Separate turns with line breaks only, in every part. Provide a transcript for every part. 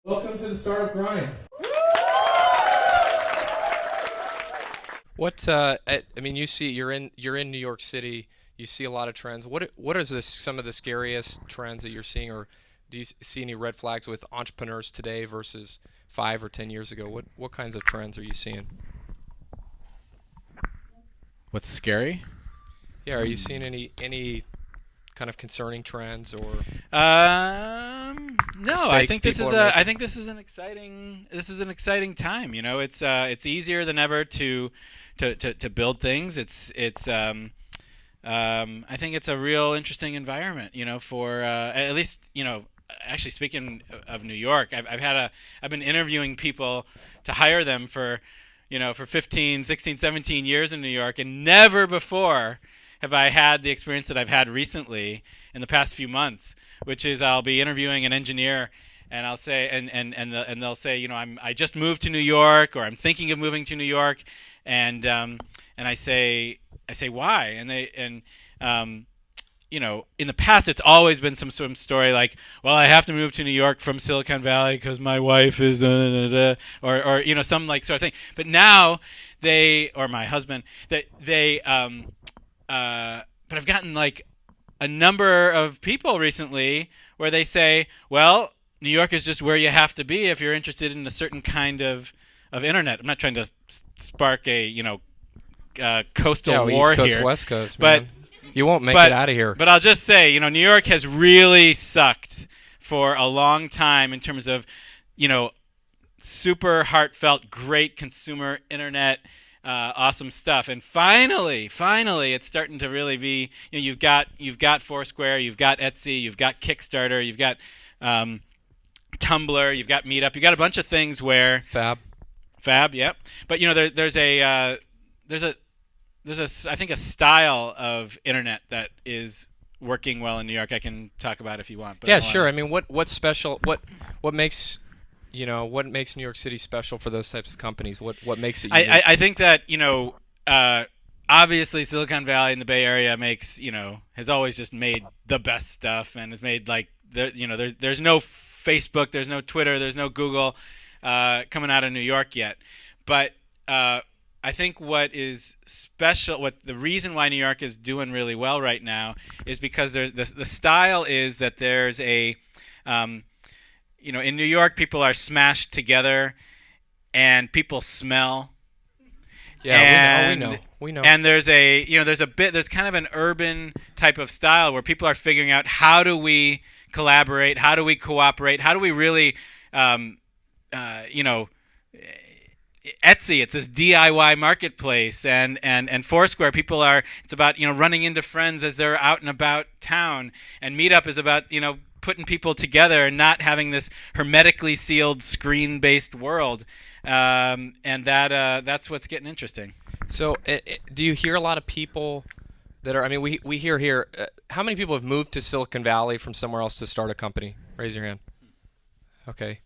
Welcome to the Startup Grind.
I mean, you see, you're in New York City. You see a lot of trends. What is this? Some of the scariest trends that you're seeing, or do you see any red flags with entrepreneurs today versus 5 or 10 years ago? What kinds of trends are you seeing?
What's scary?
Yeah, are you seeing any kind of concerning trends or
No, I
mistakes
think this
people
is
are
a. I
making?
think this is an exciting time. It's easier than ever to build things. I think it's a real interesting environment. For at least Actually, speaking of New York, I've been interviewing people to hire them for 15, 16, 17 years in New York, and never before have I had the experience that I've had recently in the past few months, which is I'll be interviewing an engineer, and I'll say, and they'll say, I just moved to New York, or I'm thinking of moving to New York, and I say why, um, in the past, it's always been some sort of story like, well, I have to move to New York from Silicon Valley because my wife is, or some like sort of thing. But now or my husband, but I've gotten like a number of people recently where they say, well, New York is just where you have to be if you're interested in a certain kind of internet. I'm not trying to spark a, coastal
Yeah, well,
war
East Coast,
here,
West Coast,
but
man. You won't make
but
it out of here.
but I'll just say, New York has really sucked for a long time in terms of, super heartfelt, great consumer internet, awesome stuff. And finally, it's starting to really be. You've got Foursquare, you've got Etsy, you've got Kickstarter, you've got Tumblr, you've got Meetup, you've got a bunch of things where Fab, yep. But there's a I think a style of internet that is working well in New York. I can talk about if you want. But
Yeah, sure. I mean, what's special? What makes New York City special for those types of companies? What makes it unique?
I think that obviously Silicon Valley and the Bay Area has always just made the best stuff, and has made like there's no Facebook, there's no Twitter, there's no Google coming out of New York yet, but I think what is special, what the reason why New York is doing really well right now, is because the style is that there's in New York, people are smashed together, and people smell.
Yeah,
And
we know.
and there's kind of an urban type of style where people are figuring out, how do we collaborate, how do we cooperate, how do we really you know Etsy, it's this DIY marketplace, and Foursquare, it's about running into friends as they're out and about town, and Meetup is about putting people together and not having this hermetically sealed screen-based world, and that's what's getting interesting.
So, do you hear a lot of people that are? I mean, we hear here. How many people have moved to Silicon Valley from somewhere else to start a company? Raise your hand. Okay.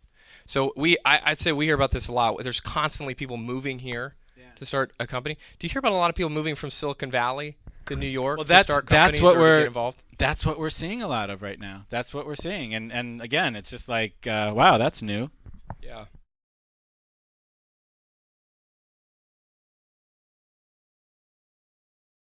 So I'd say we hear about this a lot. There's constantly people moving here to start a company. Do you hear about a lot of people moving from Silicon Valley to New York
Well,
to start companies or to get involved?
that's what we're seeing a lot of right now. That's what we're seeing, and again, it's just like, wow, that's new.